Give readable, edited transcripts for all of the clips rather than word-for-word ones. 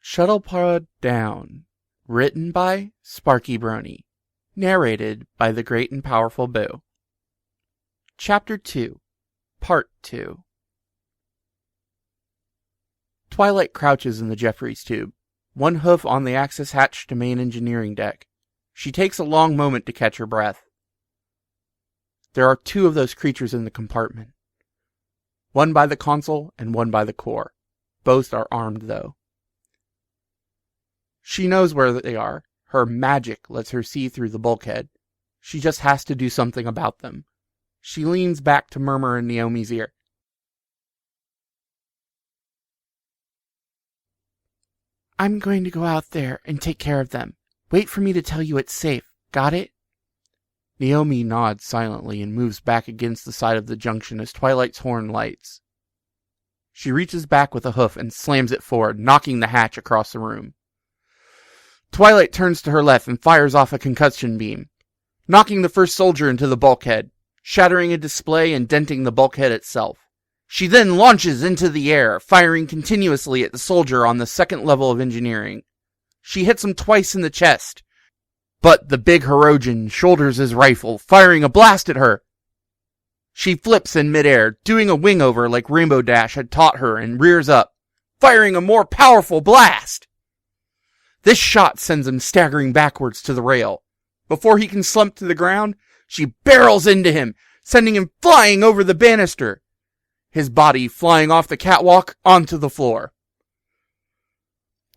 Shuttlepod Down, written by Sparky Brony, narrated by the great and powerful Boo. Chapter 2, Part 2. Twilight crouches in the Jeffries tube, one hoof on the access hatch to main engineering deck. She takes a long moment to catch her breath. There are two of those creatures in the compartment. One by the console and one by the core. Both are armed, though. She knows where they are. Her magic lets her see through the bulkhead. She just has to do something about them. She leans back to murmur in Naomi's ear. I'm going to go out there and take care of them. Wait for me to tell you it's safe. Got it? Naomi nods silently and moves back against the side of the junction as Twilight's horn lights. She reaches back with a hoof and slams it forward, knocking the hatch across the room. Twilight turns to her left and fires off a concussion beam, knocking the first soldier into the bulkhead, shattering a display and denting the bulkhead itself. She then launches into the air, firing continuously at the soldier on the second level of engineering. She hits him twice in the chest, but the big Hirogen shoulders his rifle, firing a blast at her. She flips in midair, doing a wing-over like Rainbow Dash had taught her, and rears up, firing a more powerful blast. This shot sends him staggering backwards to the rail. Before he can slump to the ground, she barrels into him, sending him flying over the banister, his body flying off the catwalk onto the floor.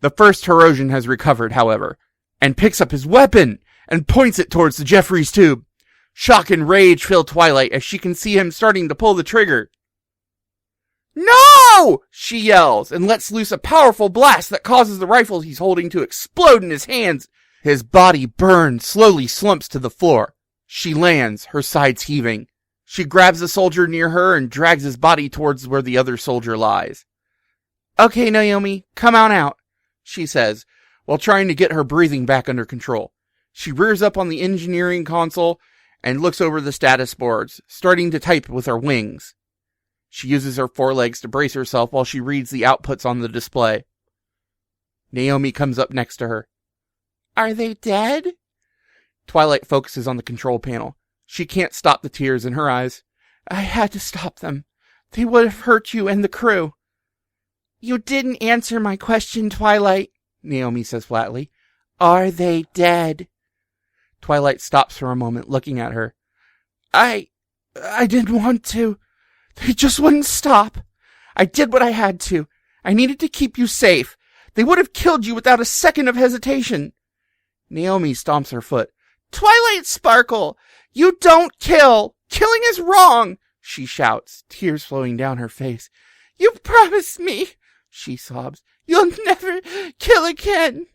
The first Hirogen has recovered, however, and picks up his weapon and points it towards the Jeffries tube. Shock and rage fill Twilight as she can see him starting to pull the trigger. No! She yells and lets loose a powerful blast that causes the rifle he's holding to explode in his hands. His body, burned, slowly slumps to the floor. She lands, her sides heaving. She grabs the soldier near her and drags his body towards where the other soldier lies. Okay, Naomi, come on out, she says, while trying to get her breathing back under control. She rears up on the engineering console and looks over the status boards, starting to type with her wings. She uses her forelegs to brace herself while she reads the outputs on the display. Naomi comes up next to her. Are they dead? Twilight focuses on the control panel. She can't stop the tears in her eyes. I had to stop them. They would have hurt you and the crew. You didn't answer my question, Twilight, Naomi says flatly. Are they dead? Twilight stops for a moment, looking at her. I didn't want to. They just wouldn't stop. I did what I had to. I needed to keep you safe. They would have killed you without a second of hesitation. Naomi stomps her foot. Twilight Sparkle! You don't kill! Killing is wrong! She shouts, tears flowing down her face. You promised me, she sobs. You'll never kill again.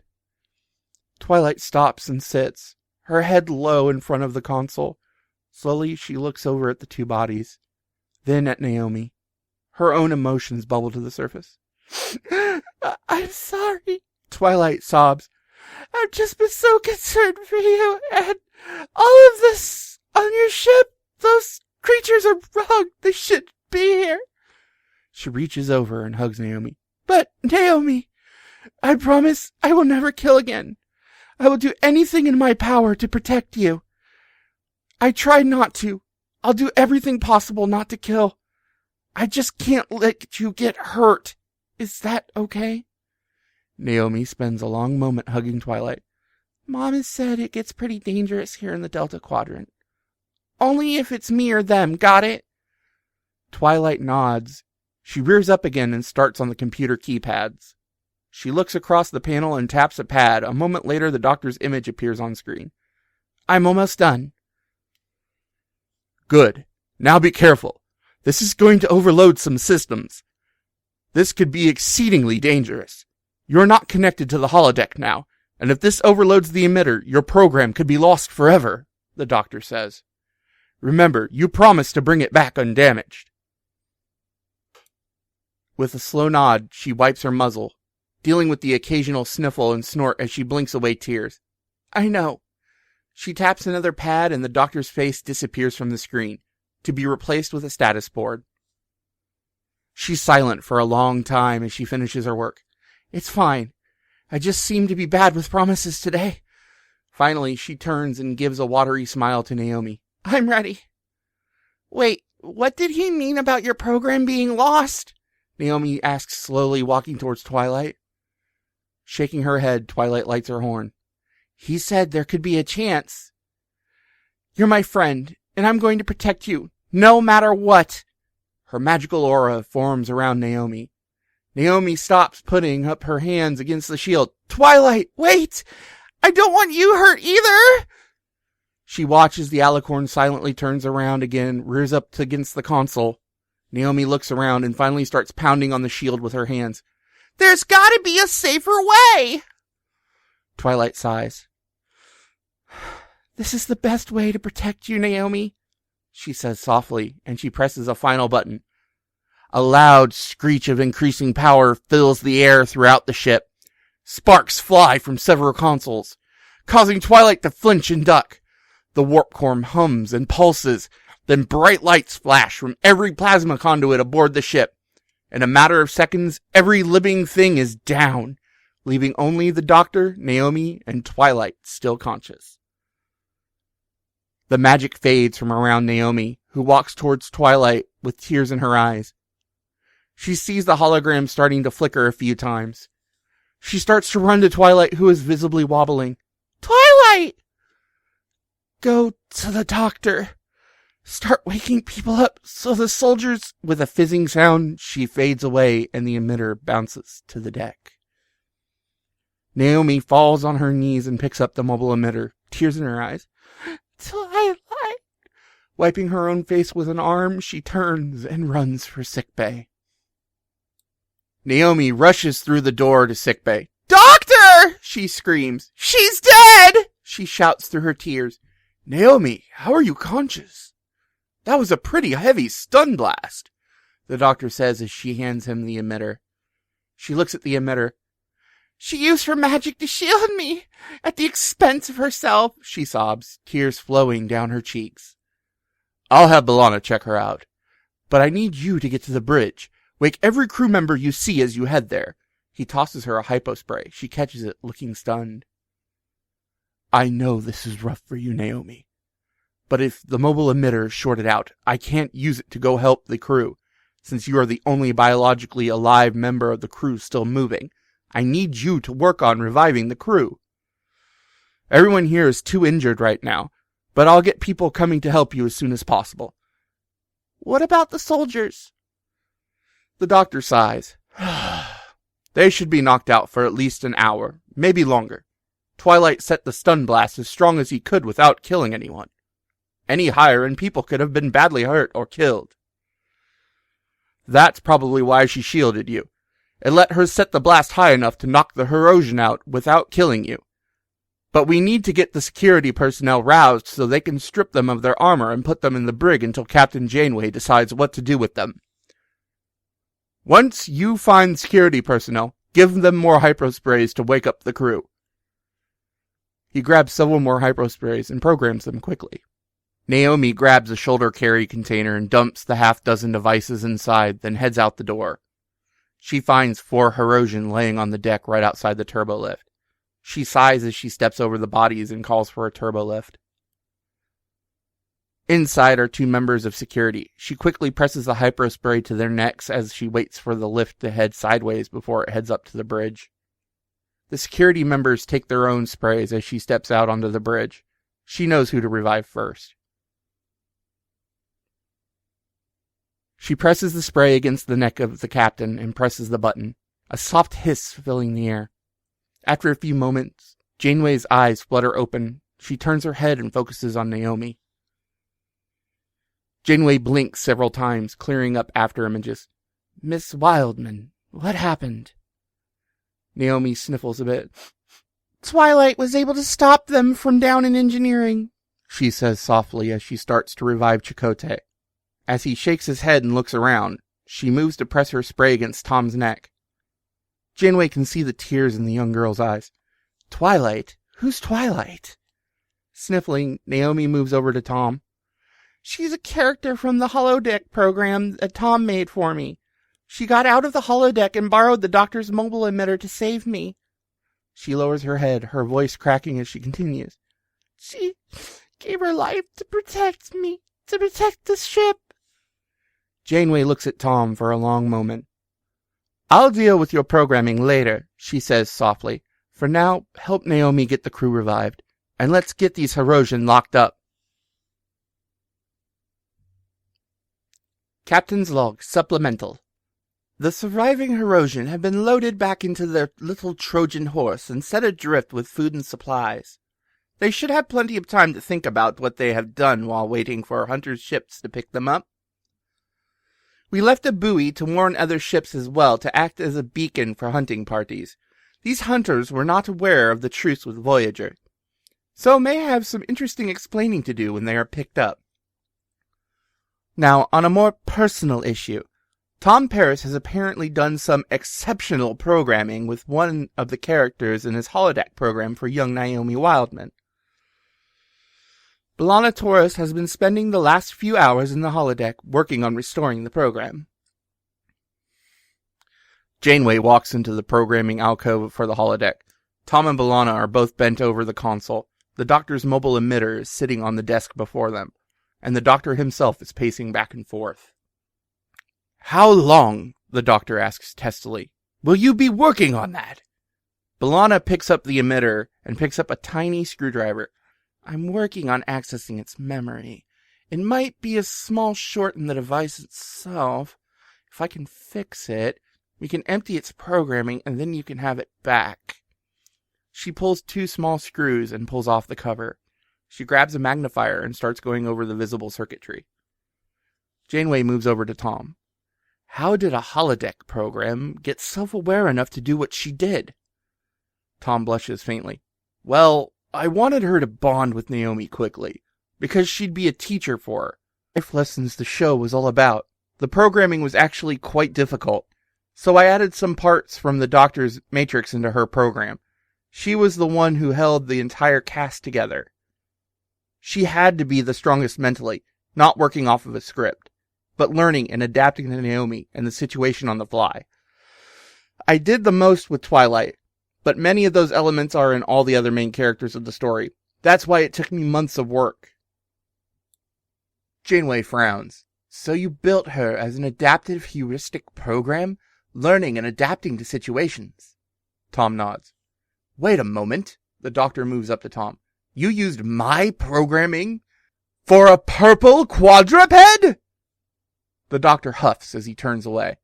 Twilight stops and sits, her head low in front of the console. Slowly she looks over at the two bodies, then at Naomi. Her own emotions bubble to the surface. I'm sorry, Twilight sobs. I've just been so concerned for you, and all of this on your ship. Those creatures are wrong. They shouldn't be here. She reaches over and hugs Naomi. But, Naomi, I promise I will never kill again. I will do anything in my power to protect you. I tried not to. I'll do everything possible not to kill. I just can't let you get hurt. Is that okay? Naomi spends a long moment hugging Twilight. Mom has said it gets pretty dangerous here in the Delta Quadrant. Only if it's me or them, got it? Twilight nods. She rears up again and starts on the computer keypads. She looks across the panel and taps a pad. A moment later, the doctor's image appears on screen. I'm almost done. Good. Now be careful. This is going to overload some systems. This could be exceedingly dangerous. You're not connected to the holodeck now, and if this overloads the emitter, your program could be lost forever, the doctor says. Remember, you promised to bring it back undamaged. With a slow nod, she wipes her muzzle, dealing with the occasional sniffle and snort as she blinks away tears. I know. She taps another pad and the doctor's face disappears from the screen, to be replaced with a status board. She's silent for a long time as she finishes her work. It's fine. I just seem to be bad with promises today. Finally, she turns and gives a watery smile to Naomi. I'm ready. Wait, what did he mean about your program being lost? Naomi asks slowly, walking towards Twilight. Shaking her head, Twilight lights her horn. He said there could be a chance. You're my friend, and I'm going to protect you, no matter what. Her magical aura forms around Naomi. Naomi stops, putting up her hands against the shield. Twilight, wait! I don't want you hurt either! She watches the alicorn silently turns around again, rears up against the console. Naomi looks around and finally starts pounding on the shield with her hands. There's gotta be a safer way! Twilight sighs. This is the best way to protect you, Naomi, she says softly, and she presses a final button. A loud screech of increasing power fills the air throughout the ship. Sparks fly from several consoles, causing Twilight to flinch and duck. The warp core hums and pulses, then bright lights flash from every plasma conduit aboard the ship. In a matter of seconds, every living thing is down, leaving only the Doctor, Naomi, and Twilight still conscious. The magic fades from around Naomi, who walks towards Twilight with tears in her eyes. She sees the hologram starting to flicker a few times. She starts to run to Twilight, who is visibly wobbling. Twilight! Go to the doctor. Start waking people up so the soldiers... With a fizzing sound, she fades away and the emitter bounces to the deck. Naomi falls on her knees and picks up the mobile emitter, tears in her eyes. Twilight! Wiping her own face with an arm, she turns and runs for sickbay. Naomi rushes through the door to sickbay. Doctor! She screams. She's dead! She shouts through her tears. Naomi, how are you conscious? That was a pretty heavy stun blast, the doctor says as she hands him the emitter. She looks at the emitter. She used her magic to shield me, at the expense of herself, she sobs, tears flowing down her cheeks. I'll have B'Elanna check her out, but I need you to get to the bridge. Wake every crew member you see as you head there. He tosses her a hypospray. She catches it, looking stunned. I know this is rough for you, Naomi. But if the mobile emitter is shorted out, I can't use it to go help the crew. Since you are the only biologically alive member of the crew still moving, I need you to work on reviving the crew. Everyone here is too injured right now, but I'll get people coming to help you as soon as possible. What about the soldiers? The doctor sighs. They should be knocked out for at least an hour, maybe longer. Twilight set the stun blast as strong as he could without killing anyone. Any higher and people could have been badly hurt or killed. That's probably why she shielded you. It let her set the blast high enough to knock the Herosian out without killing you. But we need to get the security personnel roused so they can strip them of their armor and put them in the brig until Captain Janeway decides what to do with them. Once you find security personnel, give them more hyposprays to wake up the crew. He grabs several more hyposprays and programs them quickly. Naomi grabs a shoulder carry container and dumps the half-dozen devices inside, then heads out the door. She finds 4 Herosian laying on the deck right outside the turbolift. She sighs as she steps over the bodies and calls for a turbolift. Inside are 2 members of security. She quickly presses the hypospray to their necks as she waits for the lift to head sideways before it heads up to the bridge. The security members take their own sprays as she steps out onto the bridge. She knows who to revive first. She presses the spray against the neck of the captain and presses the button, a soft hiss filling the air. After a few moments, Janeway's eyes flutter open. She turns her head and focuses on Naomi. Janeway blinks several times, clearing up after images. Miss Wildman, what happened? Naomi sniffles a bit. Twilight was able to stop them from down in engineering, she says softly as she starts to revive Chakotay. As he shakes his head and looks around, she moves to press her spray against Tom's neck. Janeway can see the tears in the young girl's eyes. Twilight? Who's Twilight? Sniffling, Naomi moves over to Tom. She's a character from the holodeck program that Tom made for me. She got out of the holodeck and borrowed the doctor's mobile emitter to save me. She lowers her head, her voice cracking as she continues. She gave her life to protect me, to protect the ship. Janeway looks at Tom for a long moment. I'll deal with your programming later, she says softly. For now, help Naomi get the crew revived, and let's get these Herosian locked up. Captain's Log Supplemental. The surviving Herosian have been loaded back into their little Trojan horse and set adrift with food and supplies. They should have plenty of time to think about what they have done while waiting for Hunter's ships to pick them up. We left a buoy to warn other ships as well to act as a beacon for hunting parties. These hunters were not aware of the truce with Voyager, so may have some interesting explaining to do when they are picked up. Now, on a more personal issue, Tom Paris has apparently done some exceptional programming with one of the characters in his holodeck program for young Naomi Wildman. B'Elanna Torres has been spending the last few hours in the holodeck working on restoring the program. Janeway walks into the programming alcove for the holodeck. Tom and B'Elanna are both bent over the console. The doctor's mobile emitter is sitting on the desk before them, and the doctor himself is pacing back and forth. How long, the doctor asks testily, will you be working on that? B'Elanna picks up the emitter and picks up a tiny screwdriver. I'm working on accessing its memory. It might be a small short in the device itself. If I can fix it, we can empty its programming and then you can have it back. She pulls 2 small screws and pulls off the cover. She grabs a magnifier and starts going over the visible circuitry. Janeway moves over to Tom. How did a holodeck program get self-aware enough to do what she did? Tom blushes faintly. Well, I wanted her to bond with Naomi quickly, because she'd be a teacher for her. Life lessons the show was all about. The programming was actually quite difficult, so I added some parts from the Doctor's Matrix into her program. She was the one who held the entire cast together. She had to be the strongest mentally, not working off of a script, but learning and adapting to Naomi and the situation on the fly. I did the most with Twilight, but many of those elements are in all the other main characters of the story. That's why it took me months of work. Janeway frowns. So you built her as an adaptive heuristic program, learning and adapting to situations? Tom nods. Wait a moment. The doctor moves up to Tom. You used my programming for a purple quadruped? The doctor huffs as he turns away.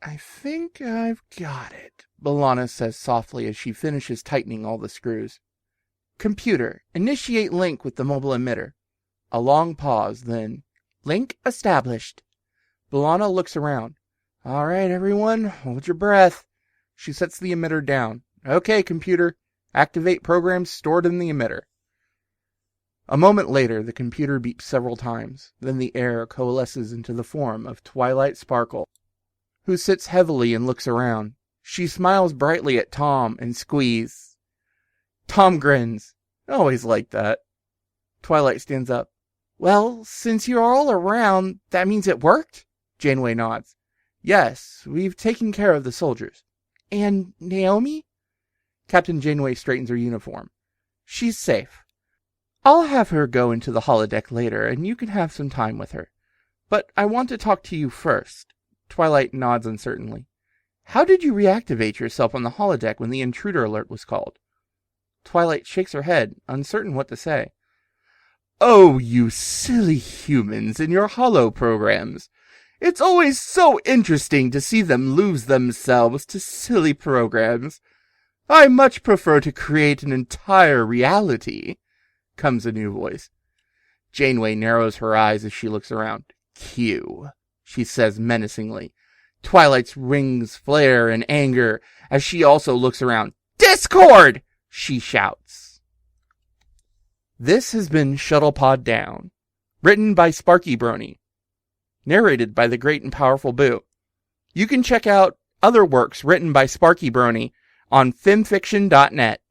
I think I've got it, B'Elanna says softly as she finishes tightening all the screws. Computer, initiate link with the mobile emitter. A long pause, then, link established. B'Elanna looks around. All right, everyone, hold your breath. She sets the emitter down. Okay, computer, activate programs stored in the emitter. A moment later, the computer beeps several times. Then the air coalesces into the form of Twilight Sparkle, who sits heavily and looks around. She smiles brightly at Tom and Squeeze. Tom grins. Always like that. Twilight stands up. Well, since you're all around, that means it worked? Janeway nods. Yes, we've taken care of the soldiers. And Naomi? Captain Janeway straightens her uniform. She's safe. I'll have her go into the holodeck later, and you can have some time with her. But I want to talk to you first. Twilight nods uncertainly. How did you reactivate yourself on the holodeck when the intruder alert was called? Twilight shakes her head, uncertain what to say. Oh, you silly humans in your holo programs. It's always so interesting to see them lose themselves to silly programs. I much prefer to create an entire reality. Comes a new voice. Janeway narrows her eyes as she looks around. Q, she says menacingly. Twilight's rings flare in anger as she also looks around. Discord! She shouts. This has been Shuttlepod Down, written by Sparky Brony, narrated by the great and powerful Boo. You can check out other works written by Sparky Brony on fimfiction.net.